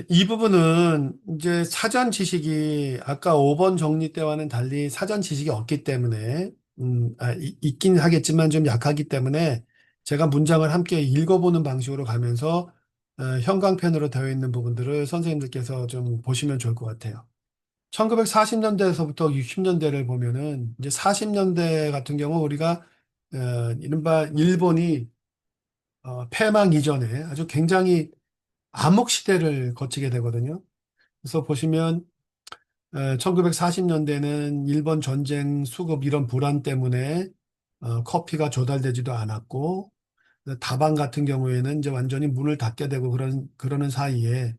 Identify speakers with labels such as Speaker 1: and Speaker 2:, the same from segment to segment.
Speaker 1: 이 부분은 이제 사전 지식이 아까 5번 정리 때와는 달리 사전 지식이 없기 때문에, 있긴 하겠지만 좀 약하기 때문에 제가 문장을 함께 읽어보는 방식으로 가면서 형광펜으로 되어 있는 부분들을 선생님들께서 좀 보시면 좋을 것 같아요. 1940년대에서부터 60년대를 보면은 이제 40년대 같은 경우 우리가 이른바 일본이 패망 이전에 아주 굉장히 암흑 시대를 거치게 되거든요. 그래서 보시면 1940년대는 일본 전쟁 수급 이런 불안 때문에 커피가 조달되지도 않았고 다방 같은 경우에는 이제 완전히 문을 닫게 되고 그러는 사이에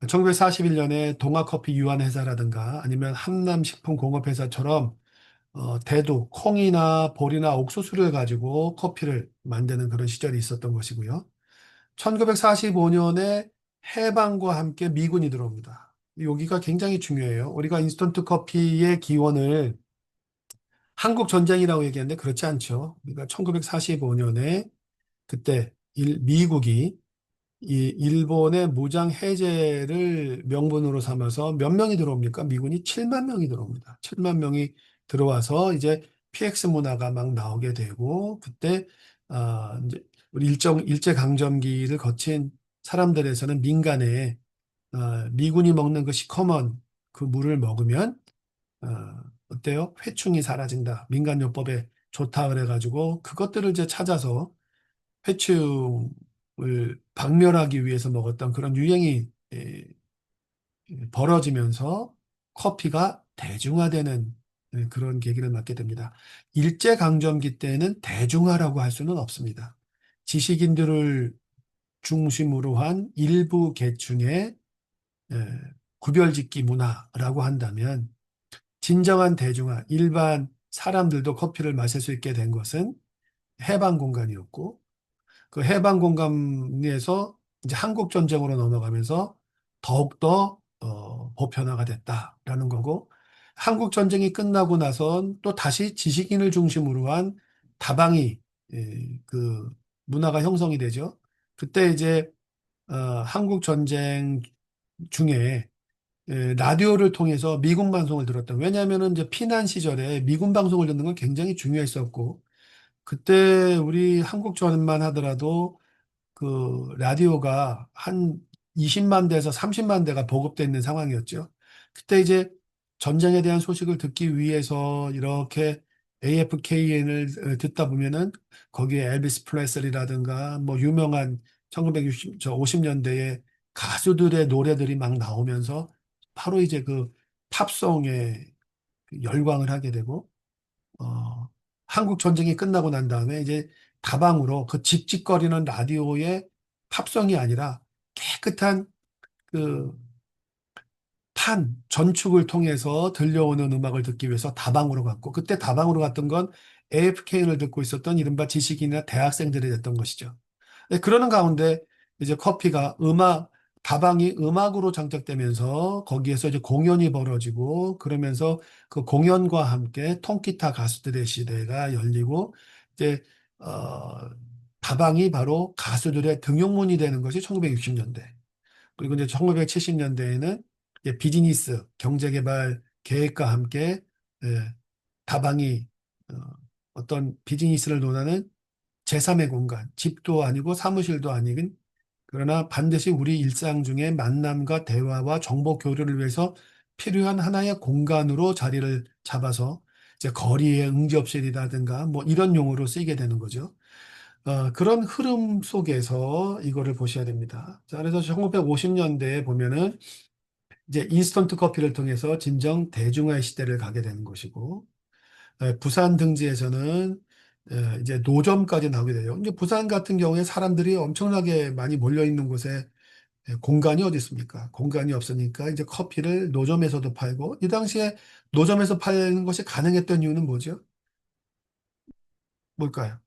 Speaker 1: 1941년에 동아커피 유한회사라든가 아니면 한남식품공업회사처럼 대두, 콩이나 보리나 옥수수를 가지고 커피를 만드는 그런 시절이 있었던 것이고요. 1945년에 해방과 함께 미군이 들어옵니다. 여기가 굉장히 중요해요. 우리가 인스턴트 커피의 기원을 한국 전쟁이라고 얘기하는데 그렇지 않죠. 그러니까 1945년에 그때 미국이 이 일본의 무장 해제를 명분으로 삼아서 몇 명이 들어옵니까? 미군이 7만 명이 들어옵니다. 7만 명이 들어와서 이제 PX 문화가 막 나오게 되고 그때 이제 우리 일제 강점기를 거친 사람들에서는 민간에 미군이 먹는 그 시커먼 그 물을 먹으면 어, 어때요? 회충이 사라진다. 민간요법에 좋다 그래가지고 그것들을 이제 찾아서 회충을 박멸하기 위해서 먹었던 그런 유행이 벌어지면서 커피가 대중화되는 그런 계기를 맞게 됩니다. 일제강점기 때는 대중화라고 할 수는 없습니다. 지식인들을 중심으로 한 일부 계층의 에, 구별짓기 문화라고 한다면 진정한 대중화, 일반 사람들도 커피를 마실 수 있게 된 것은 해방 공간이었고 그 해방 공간에서 이제 한국 전쟁으로 넘어가면서 더욱더 보편화가 됐다라는 거고 한국 전쟁이 끝나고 나선 또 다시 지식인을 중심으로 한 다방이 그 문화가 형성이 되죠. 그때 이제 한국 전쟁 중에 라디오를 통해서 미군 방송을 들었던 왜냐하면은 이제 피난 시절에 미군 방송을 듣는 건 굉장히 중요했었고 그때 우리 한국 전만 하더라도 그 라디오가 한 20만 대에서 30만 대가 보급되어 있는 상황이었죠. 그때 이제 전쟁에 대한 소식을 듣기 위해서 이렇게 AFKN을 듣다 보면은 거기에 엘비스 프레슬리라든가 뭐 유명한 1960, 50년대의 가수들의 노래들이 막 나오면서 바로 이제 그 팝송에 열광을 하게 되고 어, 한국 전쟁이 끝나고 난 다음에 이제 다방으로 그 직직거리는 라디오의 팝송이 아니라 깨끗한 그 전축을 통해서 들려오는 음악을 듣기 위해서 다방으로 갔고 그때 다방으로 갔던 건 AFK를 듣고 있었던 이른바 지식인이나 대학생들이 됐던 것이죠. 네, 그러는 가운데 이제 커피가 다방이 음악으로 장착되면서 거기에서 이제 공연이 벌어지고 그러면서 그 공연과 함께 통기타 가수들의 시대가 열리고 이제, 어, 다방이 바로 가수들의 등용문이 되는 것이 1960년대. 그리고 이제 1970년대에는 비즈니스, 경제개발 계획과 함께 다방이 어, 어떤 비즈니스를 논하는 제3의 공간, 집도 아니고 사무실도 아닌 그러나 반드시 우리 일상 중에 만남과 대화와 정보 교류를 위해서 필요한 하나의 공간으로 자리를 잡아서 이제 거리의 응접실이라든가 뭐 이런 용어로 쓰이게 되는 거죠. 그런 흐름 속에서 이거를 보셔야 됩니다. 자, 그래서 1950년대에 보면은 이제 인스턴트 커피를 통해서 진정 대중화의 시대를 가게 되는 것이고, 부산 등지에서는 이제 노점까지 나오게 돼요. 이제 부산 같은 경우에 사람들이 엄청나게 많이 몰려 있는 곳에 공간이 어디 있습니까? 공간이 없으니까 이제 커피를 노점에서도 팔고, 이 당시에 노점에서 파는 것이 가능했던 이유는 뭐죠? 뭘까요?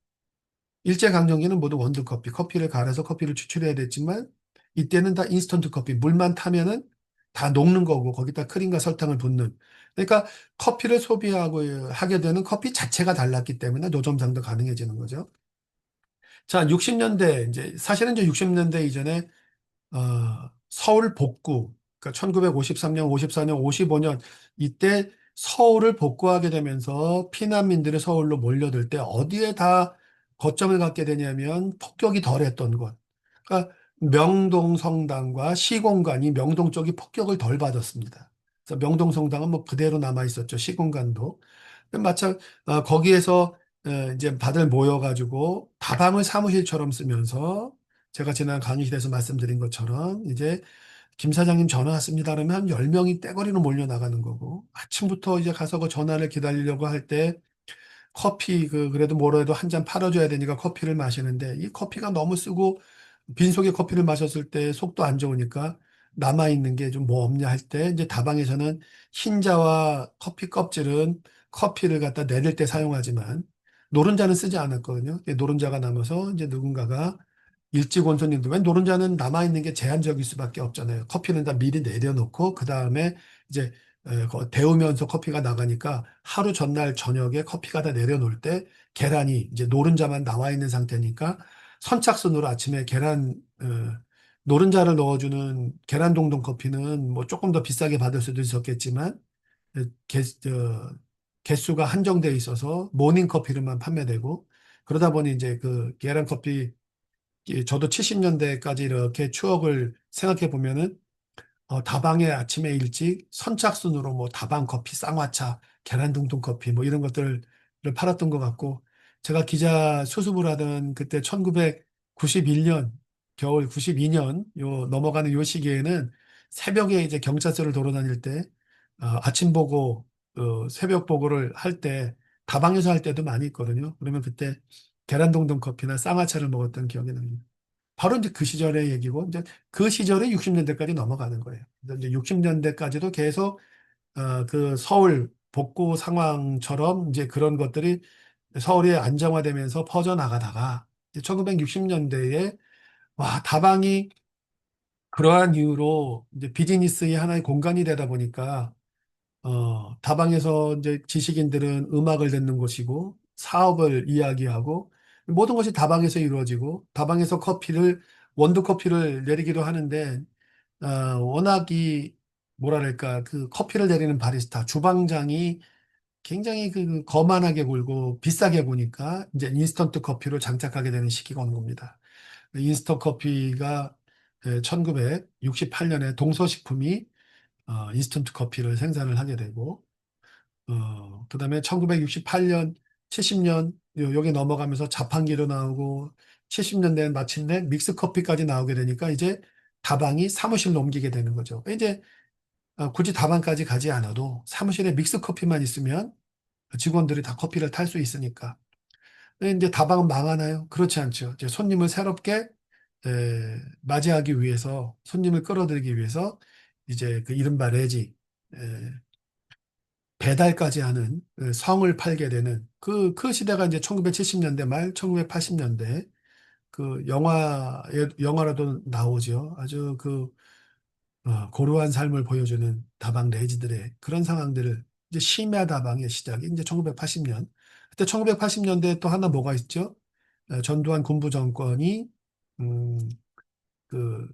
Speaker 1: 일제강점기는 모두 원두커피, 커피를 갈아서 커피를 추출해야 됐지만 이때는 다 인스턴트 커피, 물만 타면은 다 녹는 거고 거기다 크림과 설탕을 붓는. 그러니까 커피를 소비하고 하게 되는 커피 자체가 달랐기 때문에 노점상도 가능해지는 거죠. 자, 60년대 이제 사실은 이제 60년대 이전에 서울 복구, 그러니까 1953년, 54년, 55년 이때 서울을 복구하게 되면서 피난민들이 서울로 몰려들 때 어디에 다 거점을 갖게 되냐면 폭격이 덜했던 곳. 그러니까 명동 성당과 시공간이 명동 쪽이 폭격을 덜 받았습니다. 그래서 명동 성당은 뭐 그대로 남아 있었죠. 시공간도. 마찬 거기에서 이제 다들 모여가지고 다방을 사무실처럼 쓰면서 제가 지난 강의실에서 말씀드린 것처럼 이제 김 사장님 전화 왔습니다. 그러면 한 10명이 떼거리로 몰려 나가는 거고 아침부터 이제 가서 그 전화를 기다리려고 할 때 커피 그래도 뭐라도 한 잔 팔아줘야 되니까 커피를 마시는데 이 커피가 너무 쓰고 빈속에 커피를 마셨을 때 속도 안 좋으니까 남아있는 게 좀 뭐 없냐 할 때 이제 다방에서는 흰자와 커피 껍질은 커피를 갖다 내릴 때 사용하지만 노른자는 쓰지 않았거든요. 노른자가 남아서 이제 누군가가 일찍 온 손님들, 왜 노른자는 남아있는 게 제한적일 수밖에 없잖아요. 커피는 다 미리 내려놓고 그 다음에 이제 데우면서 커피가 나가니까 하루 전날 저녁에 커피가 다 내려놓을 때 계란이 이제 노른자만 나와 있는 상태니까 선착순으로 아침에 노른자를 넣어주는 계란 동동 커피는 뭐 조금 더 비싸게 받을 수도 있었겠지만 어, 개, 개수가 한정돼 있어서 모닝 커피로만 판매되고 그러다 보니 이제 그 계란 커피 저도 70년대까지 이렇게 추억을 생각해 보면은 다방에 아침에 일찍 선착순으로 뭐 다방 커피, 쌍화차, 계란 동동 커피 뭐 이런 것들을 팔았던 것 같고 제가 기자 수습을 하던 그때 1991년 겨울 92년 요 넘어가는 요 시기에는 새벽에 이제 경찰서를 돌아다닐 때 아침 보고 새벽 보고를 할 때 다방에서 할 때도 많이 있거든요. 그러면 그때 계란 동동 커피나 쌍화차를 먹었던 기억이 납니다. 바로 이제 그 시절의 얘기고, 이제 그 시절에 60년대까지 넘어가는 거예요. 그래서 이제 60년대까지도 계속, 그 서울 복구 상황처럼 이제 그런 것들이 서울이 안정화되면서 퍼져나가다가, 1960년대에, 와, 다방이 그러한 이유로 이제 비즈니스의 하나의 공간이 되다 보니까, 다방에서 이제 지식인들은 음악을 듣는 곳이고, 사업을 이야기하고, 모든 것이 다방에서 이루어지고, 다방에서 원두 커피를 내리기도 하는데, 워낙 뭐랄까, 그 커피를 내리는 바리스타, 주방장이 굉장히 그 거만하게 굴고 비싸게 보니까, 이제 인스턴트 커피로 장착하게 되는 시기가 오는 겁니다. 인스턴트 커피가 1968년에 동서식품이 인스턴트 커피를 생산을 하게 되고, 그다음에 1968년, 70년 여기 넘어가면서 자판기로 나오고 70년대엔 마침내 믹스 커피까지 나오게 되니까 이제 다방이 사무실로 옮기게 되는 거죠. 이제 굳이 다방까지 가지 않아도 사무실에 믹스 커피만 있으면 직원들이 다 커피를 탈 수 있으니까. 근데 이제 다방은 망하나요? 그렇지 않죠. 이제 손님을 새롭게 맞이하기 위해서 손님을 끌어들이기 위해서 이제 그 이른바 레지 배달까지 하는 성을 팔게 되는 그 시대가 이제 1970년대 말 1980년대 영화라도 나오죠. 아주 고루한 삶을 보여주는 다방 레지들의 그런 상황들을 이제 심야 다방의 시작이 이제 1980년. 그때 1980년대에 또 하나 뭐가 있죠? 전두환 군부 정권이 음, 그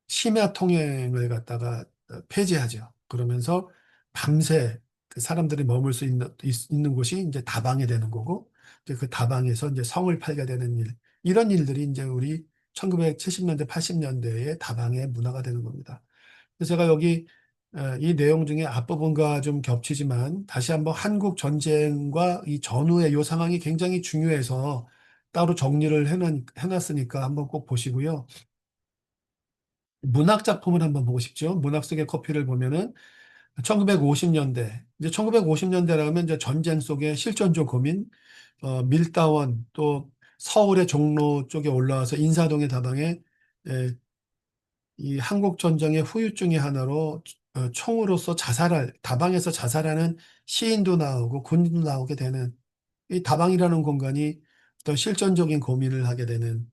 Speaker 1: 심야 통행을 갖다가 폐지하죠. 그러면서 밤새 그 사람들이 머물 수 있는 곳이 이제 다방이 되는 거고, 이제 그 다방에서 이제 성을 팔게 되는 이런 일들이 이제 우리 1970년대, 80년대의 다방의 문화가 되는 겁니다. 그래서 제가 여기 이 내용 중에 앞부분과 좀 겹치지만 다시 한번 한국 전쟁과 이 전후의 이 상황이 굉장히 중요해서 따로 정리를 해놨으니까 한번 꼭 보시고요. 문학 작품을 한번 보고 싶죠. 문학 속의 커피를 보면은 1950년대, 이제 1950년대라면 이제 전쟁 속의 실존적 고민, 밀다원 또 서울의 종로 쪽에 올라와서 인사동의 다방에 에, 이 한국 전쟁의 후유증의 하나로 총으로서 다방에서 자살하는 시인도 나오고 군인도 나오게 되는 이 다방이라는 공간이 어떤 실존적인 고민을 하게 되는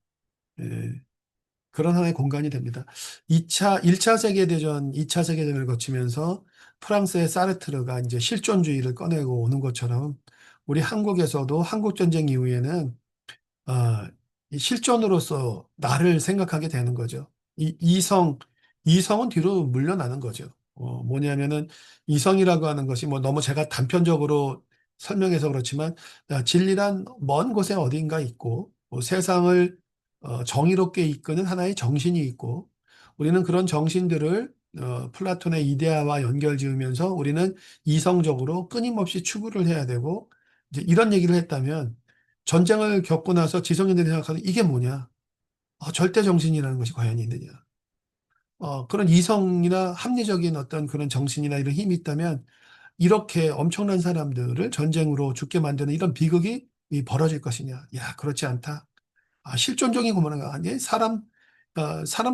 Speaker 1: 그런 하나의 공간이 됩니다. 1차 세계대전, 2차 세계대전을 거치면서 프랑스의 사르트르가 이제 실존주의를 꺼내고 오는 것처럼 우리 한국에서도 한국전쟁 이후에는 이 실존으로서 나를 생각하게 되는 거죠. 이성, 이성은 뒤로 물러나는 거죠. 뭐냐면은 이성이라고 하는 것이 뭐 너무 제가 단편적으로 설명해서 그렇지만 진리란 먼 곳에 어딘가 있고 뭐 세상을 정의롭게 이끄는 하나의 정신이 있고 우리는 그런 정신들을 플라톤의 이데아와 연결 지으면서 우리는 이성적으로 끊임없이 추구를 해야 되고 이제 이런 얘기를 했다면 전쟁을 겪고 나서 지성인들이 생각하는 이게 뭐냐? 절대 정신이라는 것이 과연 있느냐? 그런 이성이나 합리적인 어떤 그런 정신이나 이런 힘이 있다면 이렇게 엄청난 사람들을 전쟁으로 죽게 만드는 이런 비극이 벌어질 것이냐? 야, 그렇지 않다. 실존적인 것만 아니, 사람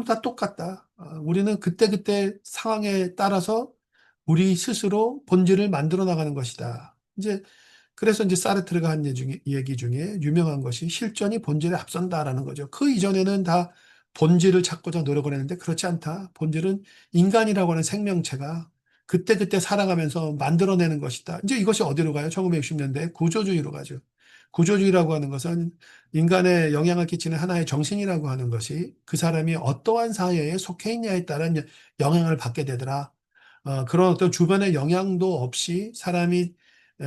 Speaker 1: 다 똑같다. 우리는 그때그때 상황에 따라서 우리 스스로 본질을 만들어 나가는 것이다. 그래서 이제 사르트르가 한 얘기 중에 유명한 것이 실존이 본질에 앞선다라는 거죠. 그 이전에는 다 본질을 찾고자 노력을 했는데 그렇지 않다. 본질은 인간이라고 하는 생명체가 그때그때 살아가면서 만들어내는 것이다. 이제 이것이 어디로 가요? 1960년대 구조주의로 가죠. 구조주의라고 하는 것은 인간에 영향을 끼치는 하나의 정신이라고 하는 것이 그 사람이 어떠한 사회에 속해 있냐에 따른 영향을 받게 되더라. 그런 어떤 주변의 영향도 없이 사람이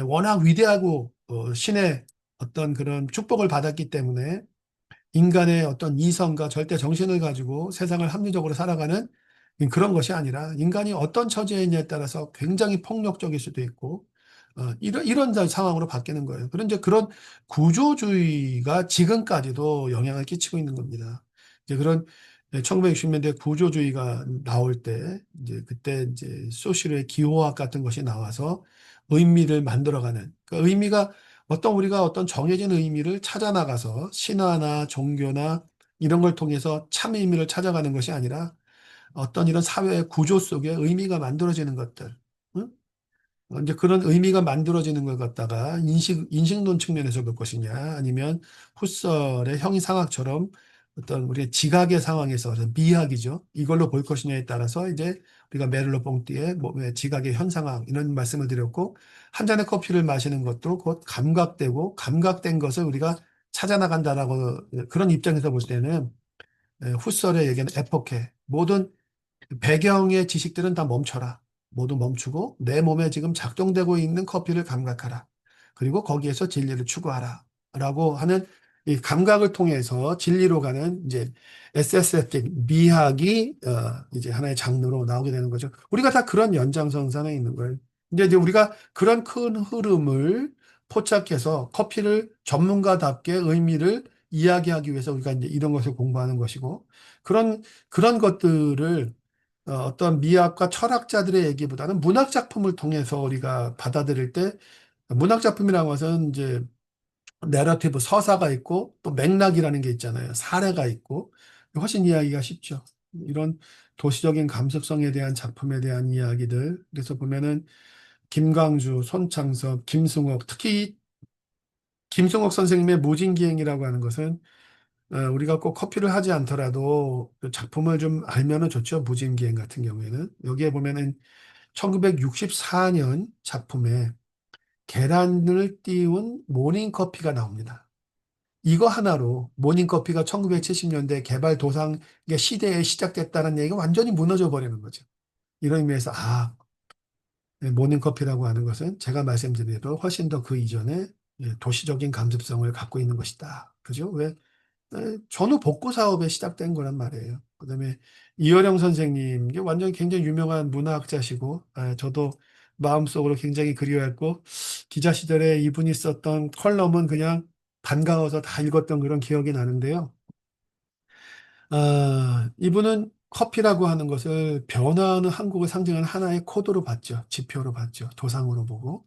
Speaker 1: 워낙 위대하고 신의 어떤 그런 축복을 받았기 때문에 인간의 어떤 이성과 절대 정신을 가지고 세상을 합리적으로 살아가는 그런 것이 아니라 인간이 어떤 처지에 있냐에 따라서 굉장히 폭력적일 수도 있고 이런 상황으로 바뀌는 거예요. 그런 이제 그런 구조주의가 지금까지도 영향을 끼치고 있는 겁니다. 이제 그런 1960년대 구조주의가 나올 때 이제 그때 이제 소실의 기호학 같은 것이 나와서 의미를 만들어가는 그 의미가 우리가 어떤 정해진 의미를 찾아 나가서 신화나 종교나 이런 걸 통해서 참 의미를 찾아가는 것이 아니라 어떤 이런 사회의 구조 속에 의미가 만들어지는 것들. 응? 이제 그런 의미가 만들어지는 걸 갖다가 인식론 측면에서 볼 것이냐, 아니면 후설의 형이상학처럼 어떤 우리의 지각의 상황에서 미학이죠. 이걸로 볼 것이냐에 따라서 이제 우리가 메를로 뽕띠의 지각의 현상학 이런 말씀을 드렸고, 한 잔의 커피를 마시는 것도 곧 감각되고, 감각된 것을 우리가 찾아 나간다라고 그런 입장에서 볼 때는 후설의 얘기는 에포케, 모든 배경의 지식들은 다 멈춰라. 모두 멈추고 내 몸에 지금 작동되고 있는 커피를 감각하라. 그리고 거기에서 진리를 추구하라. 라고 하는 이 감각을 통해서 진리로 가는 이제 SSF적 미학이 이제 하나의 장르로 나오게 되는 거죠. 우리가 다 그런 연장선상에 있는 거예요. 이제 우리가 그런 큰 흐름을 포착해서 커피를 전문가답게 의미를 이야기하기 위해서 우리가 이제 이런 것을 공부하는 것이고 그런 것들을 어떤 미학과 철학자들의 얘기보다는 문학 작품을 통해서 우리가 받아들일 때 문학 작품이라는 것은 이제 내러티브 서사가 있고 또 맥락이라는 게 있잖아요. 사례가 있고 훨씬 이야기가 쉽죠. 이런 도시적인 감수성에 대한 작품에 대한 이야기들. 그래서 보면은 김광주, 손창섭, 김승옥, 특히 김승옥 선생님의 무진기행이라고 하는 것은 우리가 꼭 커피를 하지 않더라도 그 작품을 좀 알면은 좋죠. 무진기행 같은 경우에는. 여기에 보면은 1964년 작품에 계란을 띄운 모닝커피가 나옵니다. 이거 하나로 모닝커피가 1970년대 개발 도상의 시대에 시작됐다는 얘기가 완전히 무너져 버리는 거죠. 이런 의미에서 모닝커피라고 하는 것은 제가 말씀드린 대로 훨씬 더 그 이전에 도시적인 감수성을 갖고 있는 것이다. 그죠? 왜 전후 복구 사업에 시작된 거란 말이에요. 그다음에 이어령 선생님, 이게 완전히 굉장히 유명한 문화학자시고, 저도 마음속으로 굉장히 그리워했고, 기자 시절에 이분이 썼던 컬럼은 그냥 반가워서 다 읽었던 그런 기억이 나는데요. 이분은 커피라고 하는 것을 변화하는 한국을 상징하는 하나의 코드로 봤죠. 지표로 봤죠. 도상으로 보고.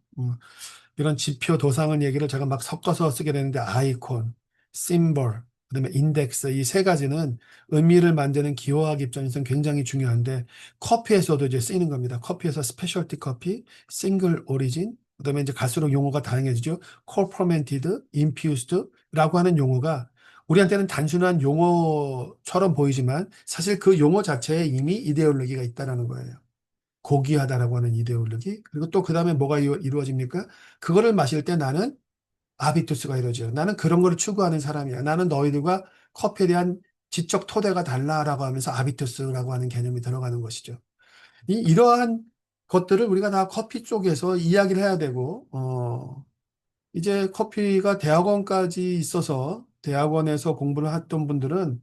Speaker 1: 이런 지표 도상은 얘기를 제가 막 섞어서 쓰게 되는데 아이콘, 심볼, 그다음에 인덱스 이 세 가지는 의미를 만드는 기호학 입장에서는 굉장히 중요한데 커피에서도 이제 쓰이는 겁니다. 커피에서 스페셜티 커피, 싱글 오리진, 그다음에 이제 갈수록 용어가 다양해지죠. 콜퍼멘티드, 인퓨스드라고 하는 용어가 우리한테는 단순한 용어처럼 보이지만 사실 그 용어 자체에 이미 이데올로기가 있다라는 거예요. 고귀하다라고 하는 이데올로기. 그리고 또 그다음에 뭐가 이루어집니까? 그거를 마실 때 나는 아비투스가 이루어져요. 나는 그런 거를 추구하는 사람이야. 나는 너희들과 커피에 대한 지적 토대가 달라라고 하면서 아비투스라고 하는 개념이 들어가는 것이죠. 이러한 것들을 우리가 다 커피 쪽에서 이야기를 해야 되고, 이제 커피가 대학원까지 있어서 대학원에서 공부를 했던 분들은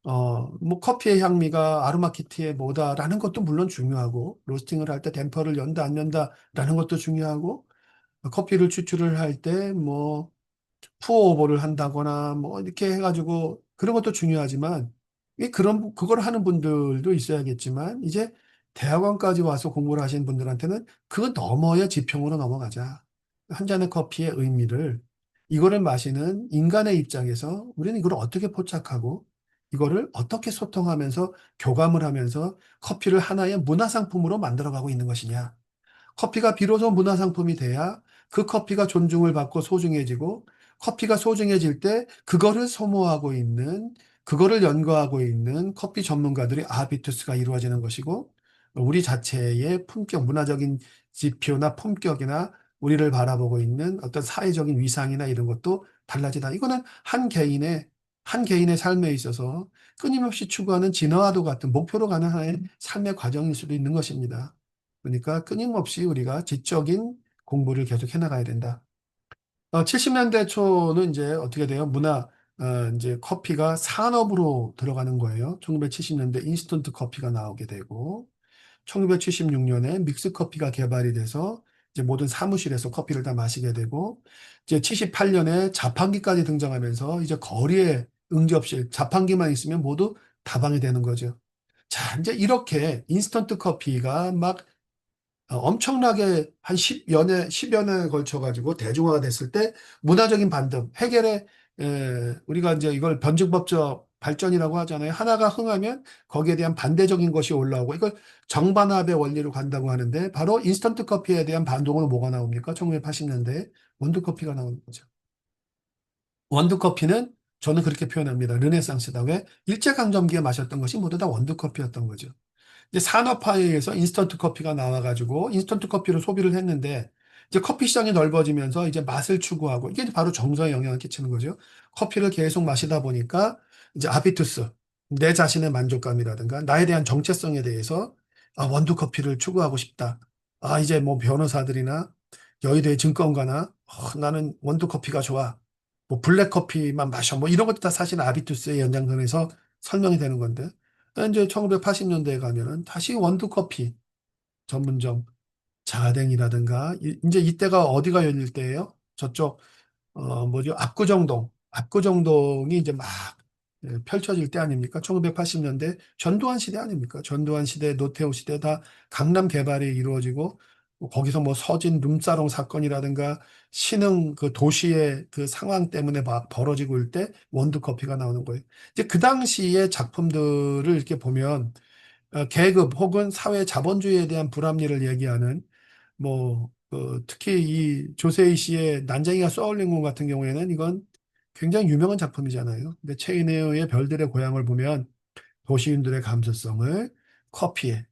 Speaker 1: 뭐 커피의 향미가 아로마키트의 뭐다라는 것도 물론 중요하고, 로스팅을 할 때 댐퍼를 연다 안 연다라는 것도 중요하고, 커피를 추출을 할 때 뭐 푸어오버를 한다거나 뭐 이렇게 해가지고 그런 것도 중요하지만, 그걸 하는 분들도 있어야겠지만, 이제 대학원까지 와서 공부를 하신 분들한테는 그 너머의 지평으로 넘어가자. 한 잔의 커피의 의미를, 이거를 마시는 인간의 입장에서 우리는 이걸 어떻게 포착하고 이거를 어떻게 소통하면서 교감을 하면서 커피를 하나의 문화상품으로 만들어가고 있는 것이냐. 커피가 비로소 문화상품이 돼야 그 커피가 존중을 받고 소중해지고, 커피가 소중해질 때 그거를 소모하고 있는, 그거를 연구하고 있는 커피 전문가들이 아비투스가 이루어지는 것이고, 우리 자체의 품격, 문화적인 지표나 품격이나 우리를 바라보고 있는 어떤 사회적인 위상이나 이런 것도 달라지다. 이거는 한 개인의 삶에 있어서 끊임없이 추구하는 진화와도 같은 목표로 가는 하나의 삶의 과정일 수도 있는 것입니다. 그러니까 끊임없이 우리가 지적인 공부를 계속 해나가야 된다. 70년대 초는 이제 어떻게 돼요? 이제 커피가 산업으로 들어가는 거예요. 1970년대 인스턴트 커피가 나오게 되고, 1976년에 믹스 커피가 개발이 돼서 이제 모든 사무실에서 커피를 다 마시게 되고, 이제 78년에 자판기까지 등장하면서 이제 거리에 응접실, 자판기만 있으면 모두 다방이 되는 거죠. 자, 이제 이렇게 인스턴트 커피가 막 엄청나게 한 10여 년에 걸쳐가지고 대중화가 됐을 때 문화적인 반등, 우리가 이제 이걸 변증법적 발전이라고 하잖아요. 하나가 흥하면 거기에 대한 반대적인 것이 올라오고, 이걸 정반합의 원리로 간다고 하는데, 바로 인스턴트 커피에 대한 반동으로 뭐가 나옵니까? 1980년대에 원두커피가 나오는 거죠. 원두커피는 저는 그렇게 표현합니다. 르네상스다. 왜? 일제강점기에 마셨던 것이 모두 다 원두커피였던 거죠. 이제 산업화에 의해서 인스턴트 커피가 나와가지고 인스턴트 커피를 소비를 했는데, 이제 커피 시장이 넓어지면서 이제 맛을 추구하고, 이게 이제 바로 정서에 영향을 끼치는 거죠. 커피를 계속 마시다 보니까 이제 아비투스, 내 자신의 만족감이라든가 나에 대한 정체성에 대해서 원두 커피를 추구하고 싶다. 이제 뭐 변호사들이나 여의도의 증권가나 나는 원두 커피가 좋아. 뭐 블랙 커피만 마셔. 뭐 이런 것도 다 사실 아비투스의 연장선에서 설명이 되는 건데, 이제 1980년대에 가면은 다시 원두커피 전문점, 자댕이라든가, 이제 이때가 어디가 열릴 때예요? 저쪽, 뭐죠? 압구정동이 이제 막 펼쳐질 때 아닙니까? 1980년대 전두환 시대 아닙니까? 전두환 시대, 노태우 시대 다 강남 개발이 이루어지고, 거기서 뭐 서진 룸사롱 사건이라든가 신흥 그 도시의 그 상황 때문에 막 벌어지고 있을 때 원두커피가 나오는 거예요. 이제 그 당시의 작품들을 이렇게 보면 계급 혹은 사회 자본주의에 대한 불합리를 얘기하는, 특히 이 조세희 씨의 난쟁이가 쏘아올린 것 같은 경우에는 이건 굉장히 유명한 작품이잖아요. 근데 체이네의 별들의 고향을 보면 도시인들의 감수성을 커피에,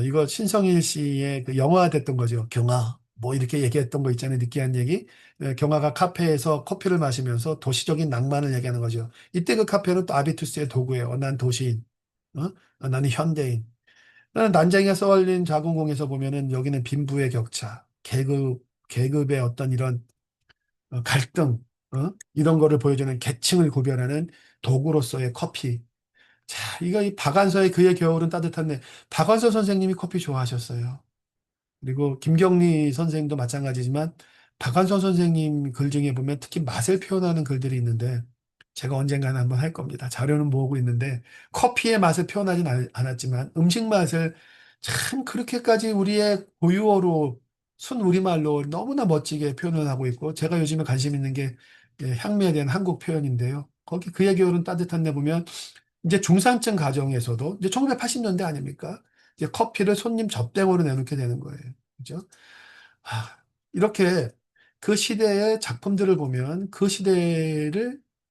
Speaker 1: 이거 신성일 씨의 그 영화됐던 거죠. 경아. 뭐 이렇게 얘기했던 거 있잖아요. 느끼한 얘기. 경아가 카페에서 커피를 마시면서 도시적인 낭만을 얘기하는 거죠. 이때 그 카페는 또 아비투스의 도구예요. 난 도시인. 나는 현대인. 나는 난쟁이가 쏘아올린 자궁공에서 보면은 여기는 빈부의 격차, 계급의 어떤 이런 갈등, 이런 거를 보여주는 계층을 구별하는 도구로서의 커피. 자, 이거 이 박완서의 그의 겨울은 따뜻한데, 박완서 선생님이 커피 좋아하셨어요. 그리고 김경리 선생님도 마찬가지지만, 박완서 선생님 글 중에 보면 특히 맛을 표현하는 글들이 있는데, 제가 언젠가는 한번 할 겁니다. 자료는 모으고 있는데, 커피의 맛을 표현하진 않았지만 음식 맛을 참 그렇게까지 우리의 고유어로, 순 우리말로 너무나 멋지게 표현을 하고 있고, 제가 요즘에 관심 있는 게 향미에 대한 한국 표현인데요. 거기 그의 겨울은 따뜻한 데 보면 이제 중산층 가정에서도 이제 1980년대 아닙니까? 이제 커피를 손님 접대용으로 내놓게 되는 거예요. 그죠? 이렇게 그 시대의 작품들을 보면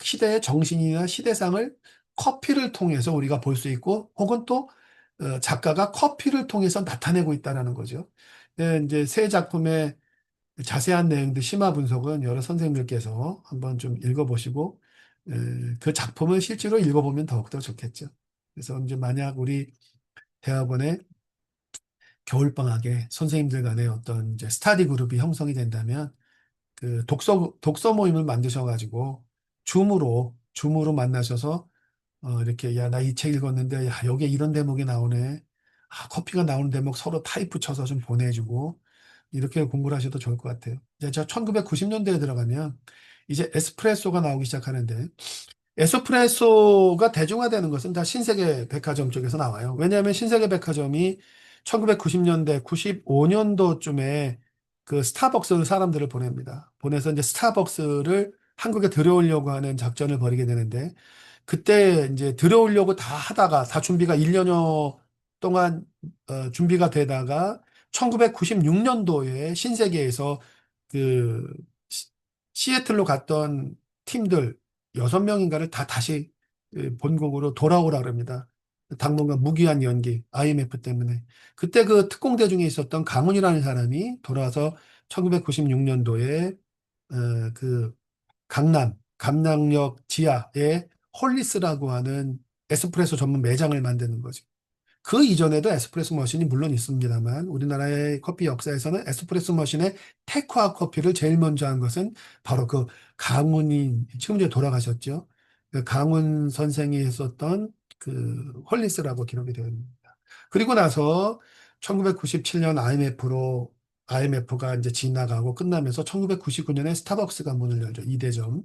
Speaker 1: 시대의 정신이나 시대상을 커피를 통해서 우리가 볼 수 있고, 혹은 또 작가가 커피를 통해서 나타내고 있다는 거죠. 이제 새 작품의 자세한 내용들 심화 분석은 여러 선생님들께서 한번 좀 읽어보시고, 그 작품을 실제로 읽어보면 더욱더 좋겠죠. 그래서 이제 만약 우리 대학원에 겨울방학에 선생님들 간의 어떤 이제 스터디 그룹이 형성이 된다면 그 독서 모임을 만드셔가지고 줌으로 만나셔서 이렇게 야, 나 이 책 읽었는데 야, 여기에 이런 대목이 나오네. 아, 커피가 나오는 대목 서로 타입 붙여서 좀 보내주고 이렇게 공부를 하셔도 좋을 것 같아요. 이제 저 1990년대에 들어가면 이제 에스프레소가 나오기 시작하는데 에스프레소가 대중화되는 것은 다 신세계 백화점 쪽에서 나와요. 왜냐하면 신세계 백화점이 1990년대, 95년도쯤에 그 스타벅스 사람들을 보냅니다. 보내서 이제 스타벅스를 한국에 들여오려고 하는 작전을 벌이게 되는데 그때 이제 들어오려고 다 하다가 다 준비가 1년여 동안 준비가 되다가 1996년도에 신세계에서 그 시애틀로 갔던 팀들 6명인가를 다 다시 본국으로 돌아오라 그럽니다. 당분간 무기한 연기, IMF 때문에. 그때 그 특공대 중에 있었던 강훈이라는 사람이 돌아와서 1996년도에 그 감남역 지하에 홀리스라고 하는 에스프레소 전문 매장을 만드는 거죠. 그 이전에도 에스프레소 머신이 물론 있습니다만 우리나라의 커피 역사에서는 에스프레소 머신의 테크아 커피를 제일 먼저 한 것은 바로 그 강훈이 지금 이제 돌아가셨죠. 그 강훈 선생이 했었던 그 홀리스라고 기록이 되어 있습니다. 그리고 나서 1997년 IMF가 이제 지나가고 끝나면서 1999년에 스타벅스가 문을 열죠. 2대점.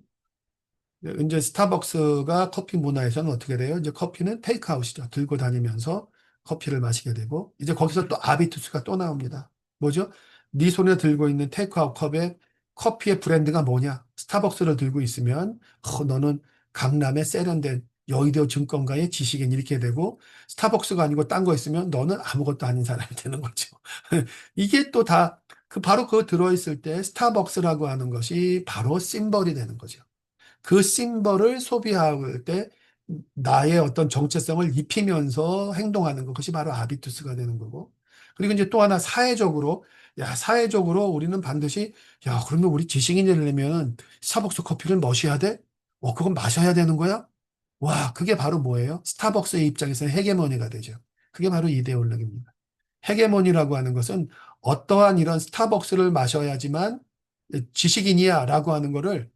Speaker 1: 이제 스타벅스가 커피 문화에서는 어떻게 돼요? 이제 커피는 테이크아웃이죠. 들고 다니면서 커피를 마시게 되고, 이제 거기서 또 아비투스가 또 나옵니다. 뭐죠? 네 손에 들고 있는 테이크아웃 컵에 커피의 브랜드가 뭐냐? 스타벅스를 들고 있으면, 너는 강남의 세련된 여의도 증권가의 지식인 이렇게 되고, 스타벅스가 아니고 딴 거 있으면 너는 아무것도 아닌 사람이 되는 거죠. 이게 또 다, 바로 그거 들어있을 때 스타벅스라고 하는 것이 바로 심벌이 되는 거죠. 그 심벌을 소비할 때 나의 어떤 정체성을 입히면서 행동하는 것, 그것이 바로 아비투스가 되는 거고. 그리고 이제 또 하나 사회적으로 우리는 반드시, 야, 그러면 우리 지식인이 되려면 스타벅스 커피를 마셔야 돼? 그건 마셔야 되는 거야? 와, 그게 바로 뭐예요? 스타벅스의 입장에서는 헤게모니가 되죠. 그게 바로 이데올로기입니다. 헤게모니라고 하는 것은 어떠한 이런 스타벅스를 마셔야지만 지식인이야 라고 하는 거를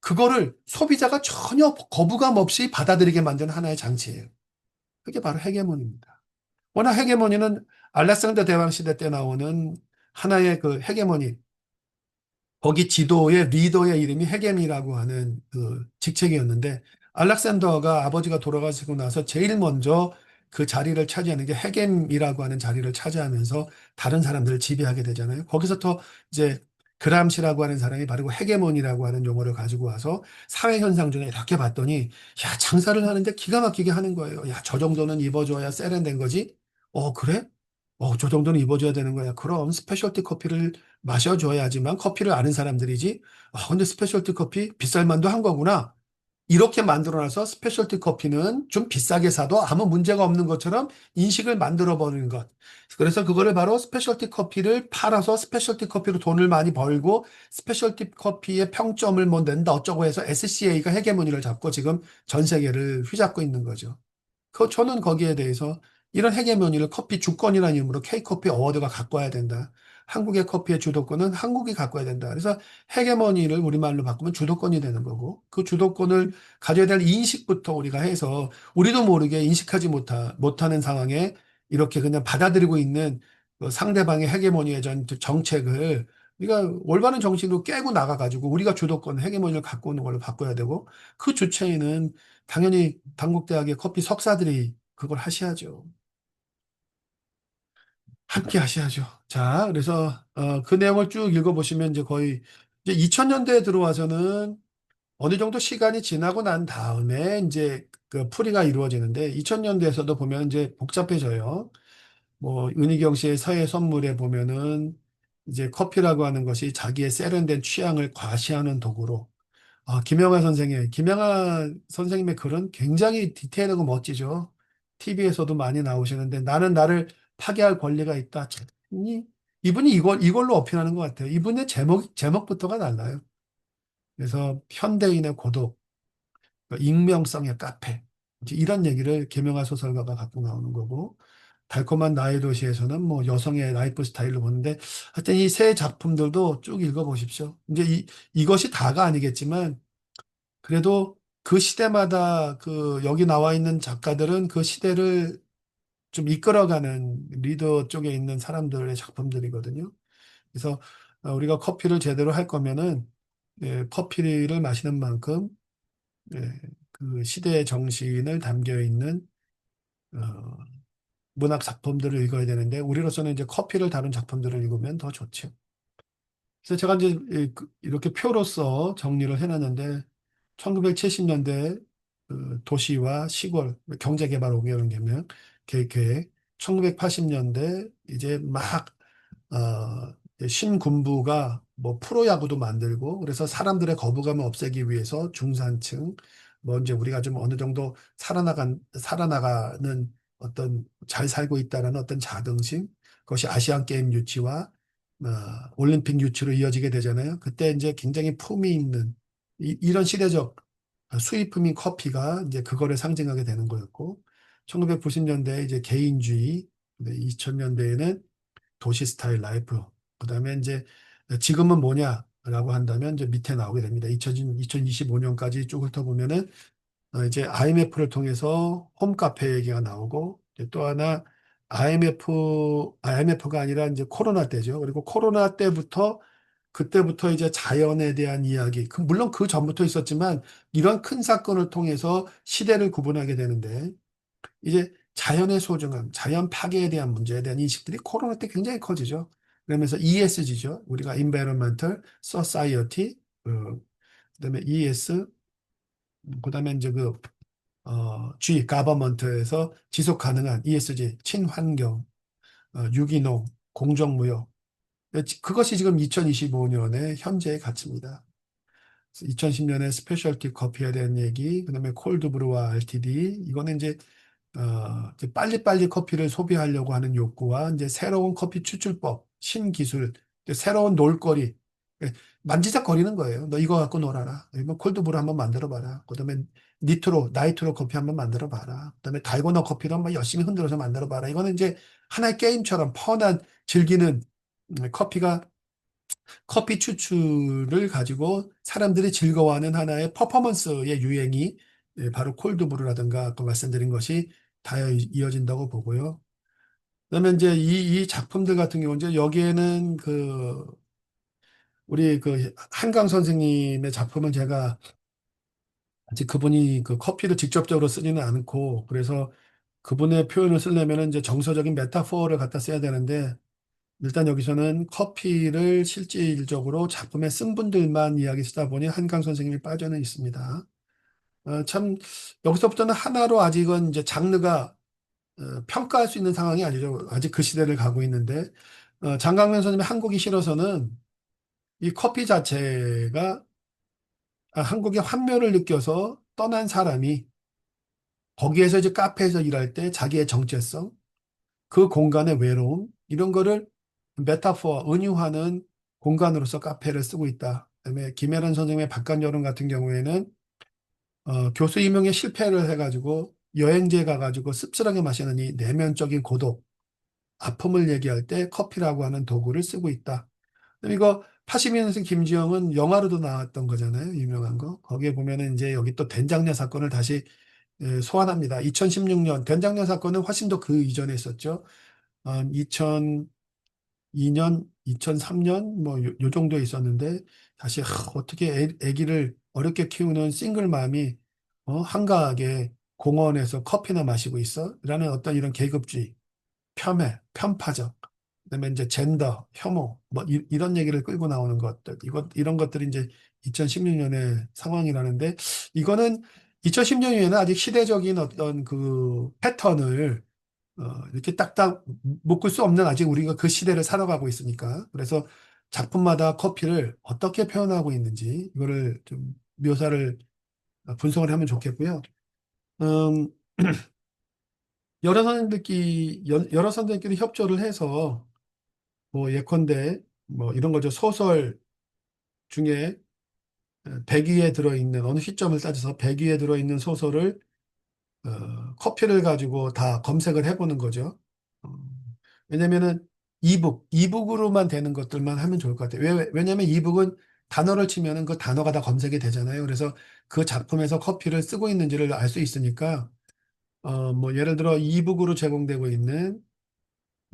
Speaker 1: 그거를 소비자가 전혀 거부감 없이 받아들이게 만드는 하나의 장치예요. 그게 바로 헤게모니입니다. 워낙 헤게모니는 알렉산더 대왕 시대 때 나오는 하나의 그 헤게모니, 거기 지도의 리더의 이름이 헤겜이라고 하는 그 직책이었는데 알렉산더가 아버지가 돌아가시고 나서 제일 먼저 그 자리를 차지하는 게 헤겜이라고 하는 자리를 차지하면서 다른 사람들을 지배하게 되잖아요. 거기서부터 이제 그람시라고 하는 사람이 바로 그 헤게몬이라고 하는 용어를 가지고 와서 사회 현상 중에 이렇게 봤더니 야, 장사를 하는데 기가 막히게 하는 거예요. 야, 저 정도는 입어줘야 세련된 거지? 그래? 저 정도는 입어줘야 되는 거야. 그럼 스페셜티 커피를 마셔줘야지만 커피를 아는 사람들이지. 근데 스페셜티 커피 비쌀 만도 한 거구나. 이렇게 만들어놔서 스페셜티 커피는 좀 비싸게 사도 아무 문제가 없는 것처럼 인식을 만들어 버리는 것. 그래서 그거를 바로 스페셜티 커피를 팔아서 스페셜티 커피로 돈을 많이 벌고 스페셜티 커피의 평점을 뭐 낸다 어쩌고 해서 SCA가 헤게모니를 잡고 지금 전 세계를 휘잡고 있는 거죠. 저는 거기에 대해서 이런 헤게모니를 커피 주권이라는 이름으로 K커피 어워드가 갖고 와야 된다. 한국의 커피의 주도권은 한국이 갖고 와야 된다. 그래서 헤게모니를 우리말로 바꾸면 주도권이 되는 거고 그 주도권을 가져야 될 인식부터 우리가 해서 우리도 모르게 인식하지 못하는 상황에 이렇게 그냥 받아들이고 있는 그 상대방의 헤게모니의 정책을 우리가 올바른 정신으로 깨고 나가가지고 우리가 주도권, 헤게모니를 갖고 오는 걸로 바꿔야 되고 그 주체에는 당연히 단국대학의 커피 석사들이 그걸 하셔야죠. 함께 하셔야죠. 자, 그래서 그 내용을 쭉 읽어보시면 이제 거의 이제 2000년대에 들어와서는 어느 정도 시간이 지나고 난 다음에 이제 그 풀이가 이루어지는데 2000년대에서도 보면 이제 복잡해져요. 뭐 윤희경 씨의 서해 선물에 보면은 이제 커피라고 하는 것이 자기의 세련된 취향을 과시하는 도구로 김영하 선생님의 글은 굉장히 디테일하고 멋지죠. TV에서도 많이 나오시는데 나는 나를 파괴할 권리가 있다. 참, 이분이 이걸로 어필하는 것 같아요. 이분의 제목부터가 달라요. 그래서 현대인의 고독, 그러니까 익명성의 카페. 이제 이런 얘기를 계명화 소설가가 갖고 나오는 거고, 달콤한 나의 도시에서는 뭐 여성의 라이프 스타일로 보는데, 하여튼 이 세 작품들도 쭉 읽어보십시오. 이제 이것이 다가 아니겠지만, 그래도 그 시대마다 그 여기 나와 있는 작가들은 그 시대를 좀 이끌어가는 리더 쪽에 있는 사람들의 작품들이거든요. 그래서 우리가 커피를 제대로 할 거면은 커피를 마시는 만큼 그 시대의 정신을 담겨 있는 어, 문학 작품들을 읽어야 되는데 우리로서는 이제 커피를 다룬 작품들을 읽으면 더 좋죠. 그래서 제가 이제 이렇게 표로서 정리를 해놨는데 1970년대 도시와 시골 경제개발 5개월 계획, 1980년대 이제 막 신군부가 뭐 프로야구도 만들고 그래서 사람들의 거부감을 없애기 위해서 중산층 뭐 이제 우리가 좀 어느 정도 살아나가는 어떤 잘 살고 있다라는 어떤 자긍심 그것이 아시안 게임 유치와 어, 올림픽 유치로 이어지게 되잖아요. 그때 이제 굉장히 품위 있는 이런 시대적 수입품인 커피가 이제 그거를 상징하게 되는 거였고 1990년대에 이제 개인주의 2000년대에는 도시 스타일 라이프. 그다음에 이제 지금은 뭐냐라고 한다면 이제 밑에 나오게 됩니다. 2025년까지 쭉 훑어보면은 이제 IMF를 통해서 홈카페 얘기가 나오고 이제 또 하나 IMF가 아니라 이제 코로나 때죠. 그리고 코로나 때부터 그때부터 이제 자연에 대한 이야기. 물론 그 전부터 있었지만 이런 큰 사건을 통해서 시대를 구분하게 되는데 이제 자연의 소중함, 자연 파괴에 대한 문제에 대한 인식들이 코로나 때 굉장히 커지죠. 그러면서 ESG죠. 우리가 Environmental Society, 그다음에 ES, 그다음에 이제 G, Government에서 지속 가능한 ESG, 친환경, 유기농, 공정무역. 그것이 지금 2025년의 현재의 가치입니다. 2010년에 스페셜티 커피에 대한 얘기, 그다음에 콜드브루와 RTD, 이거는 이제 빨리빨리 커피를 소비하려고 하는 욕구와 이제 새로운 커피 추출법, 신기술, 이제 새로운 놀거리, 예, 만지작거리는 거예요. 너 이거 갖고 놀아라. 이거 콜드브루 한번 만들어 봐라. 그다음에 나이트로 커피 한번 만들어 봐라. 그다음에 달고나 커피도 한번 열심히 흔들어서 만들어 봐라. 이거는 이제 하나의 게임처럼 펀한 즐기는 커피가 커피 추출을 가지고 사람들이 즐거워하는 하나의 퍼포먼스의 유행이 바로 콜드브루라든가 아까 말씀드린 것이 다 이어진다고 보고요. 그다음에 이제 이 작품들 같은 경우 이제 여기에는 우리 한강 선생님의 작품은 제가 아직 그분이 그 커피를 직접적으로 쓰지는 않고 그래서 그분의 표현을 쓰려면 이제 정서적인 메타포를 갖다 써야 되는데 일단 여기서는 커피를 실질적으로 작품에 쓴 분들만 이야기 쓰다 보니 한강 선생님이 빠져는 있습니다. 참 여기서부터는 하나로 아직은 이제 장르가 평가할 수 있는 상황이 아니죠. 아직 그 시대를 가고 있는데 장강면 선생님의 한국이 싫어서는 이 커피 자체가 한국의 환멸을 느껴서 떠난 사람이 거기에서 이제 카페에서 일할 때 자기의 정체성, 그 공간의 외로움 이런 거를 은유하는 공간으로서 카페를 쓰고 있다. 그다음에 김혜란 선생님의 박간여름 같은 경우에는 교수 임용에 실패를 해가지고 여행지에 가가지고 씁쓸하게 마시는 이 내면적인 고독, 아픔을 얘기할 때 커피라고 하는 도구를 쓰고 있다. 그럼 이거 82년생 김지영은 영화로도 나왔던 거잖아요. 유명한 거. 거기에 보면은 이제 여기 또 된장녀 사건을 다시 소환합니다. 2016년 된장녀 사건은 훨씬 더 그 이전에 있었죠. 2002년, 2003년 뭐 요 정도에 있었는데 다시 어떻게 애기를 어렵게 키우는 싱글맘이 한가하게 공원에서 커피나 마시고 있어? 라는 어떤 이런 계급주의, 폄훼, 편파적, 그다음에 이제 젠더, 혐오, 뭐 런 얘기를 끌고 나오는 것들, 이런 것들이 이제 2016년의 상황이라는데 이거는 2010년에는 아직 시대적인 어떤 그 패턴을 이렇게 딱딱 묶을 수 없는 아직 우리가 그 시대를 살아가고 있으니까. 그래서 작품마다 커피를 어떻게 표현하고 있는지 이거를 좀 묘사를 분석을 하면 좋겠고요. 음, 여러 선생님끼리 협조를 해서 뭐 예컨대 뭐 이런 거죠. 소설 중에 100위에 들어있는 어느 시점을 따져서 100위에 들어있는 소설을 커피를 가지고 다 검색을 해보는 거죠. 어, 왜냐면은 이북으로만 되는 것들만 하면 좋을 것 같아요. 왜냐면 이북은 단어를 치면은 그 단어가 다 검색이 되잖아요. 그래서 그 작품에서 커피를 쓰고 있는지를 알 수 있으니까, 뭐 예를 들어 이북으로 제공되고 있는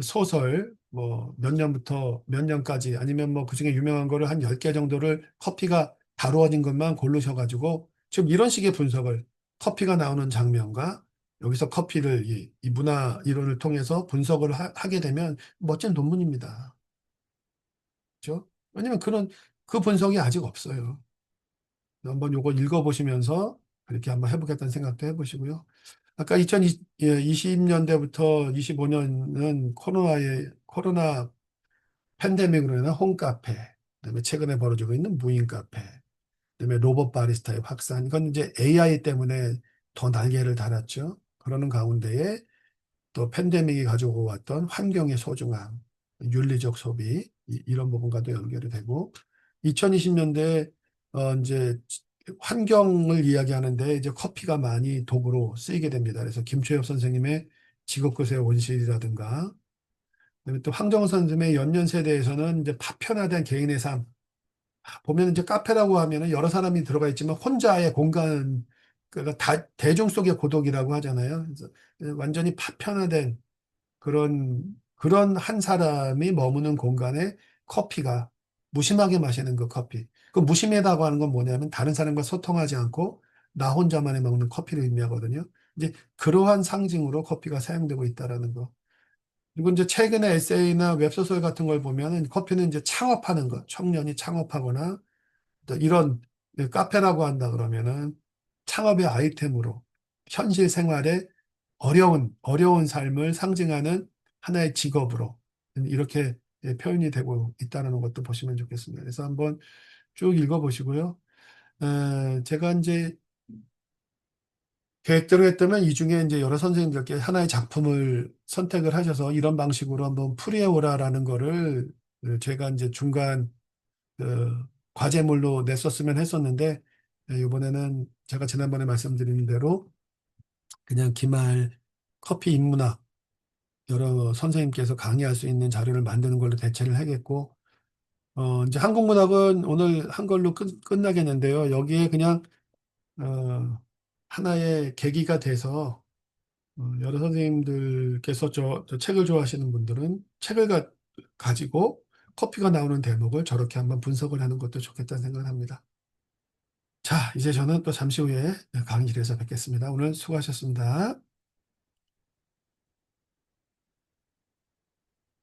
Speaker 1: 소설, 뭐 몇 년부터 몇 년까지 아니면 뭐 그중에 유명한 거를 한 10개 정도를 커피가 다루어진 것만 고르셔가지고 지금 이런 식의 분석을 커피가 나오는 장면과 여기서 커피를 이 문화 이론을 통해서 분석을 게 되면 멋진 논문입니다. 그렇죠? 왜냐면 그 분석이 아직 없어요. 한번 요거 읽어보시면서 그렇게 한번 해보겠다는 생각도 해보시고요. 아까 2020년대부터 25년은 코로나 팬데믹으로 인한 홈카페, 그다음에 최근에 벌어지고 있는 무인 카페, 그다음에 로봇 바리스타의 확산. 이건 이제 AI 때문에 더 날개를 달았죠. 그러는 가운데에 또 팬데믹이 가지고 왔던 환경의 소중함, 윤리적 소비 이런 부분과도 연결이 되고 2020년대 이제 환경을 이야기하는데 이제 커피가 많이 도구로 쓰이게 됩니다. 그래서 김초엽 선생님의 직업구조의 원실이라든가 그다음에 또 황정호 선생님의 연년 세대에서는 이제 파편화된 개인의 삶 보면 이제 카페라고 하면은 여러 사람이 들어가 있지만 혼자의 공간 그러니까 대중 속의 고독이라고 하잖아요. 그래서 완전히 파편화된 그런 한 사람이 머무는 공간에 커피가 무심하게 마시는 그 커피. 그 무심하다고 하는 건 뭐냐면 다른 사람과 소통하지 않고 나 혼자만이 먹는 커피를 의미하거든요. 이제 그러한 상징으로 커피가 사용되고 있다라는 거. 그리고 이제 최근에 에세이나 웹소설 같은 걸 보면은 커피는 이제 창업하는 것, 청년이 창업하거나 또 이런 카페라고 한다 그러면은 창업의 아이템으로 현실 생활에 어려운 삶을 상징하는 하나의 직업으로 이렇게 표현이 되고 있다는 것도 보시면 좋겠습니다. 그래서 한번 쭉 읽어보시고요. 제가 이제 계획대로 했다면 이 중에 이제 여러 선생님들께 하나의 작품을 선택을 하셔서 이런 방식으로 한번 풀이해오라라는 거를 제가 이제 중간 과제물로 냈었으면 했었는데 이번에는 제가 지난번에 말씀드린 대로 그냥 기말 커피 인문학 여러 선생님께서 강의할 수 있는 자료를 만드는 걸로 대체를 하겠고 이제 한국문학은 오늘 한 걸로 끝나겠는데요. 여기에 그냥 어, 하나의 계기가 돼서 여러 선생님들께서 저 책을 좋아하시는 분들은 책을 가지고 커피가 나오는 대목을 저렇게 한번 분석을 하는 것도 좋겠다는 생각을 합니다. 자, 이제 저는 또 잠시 후에 강의실에서 뵙겠습니다. 오늘 수고하셨습니다.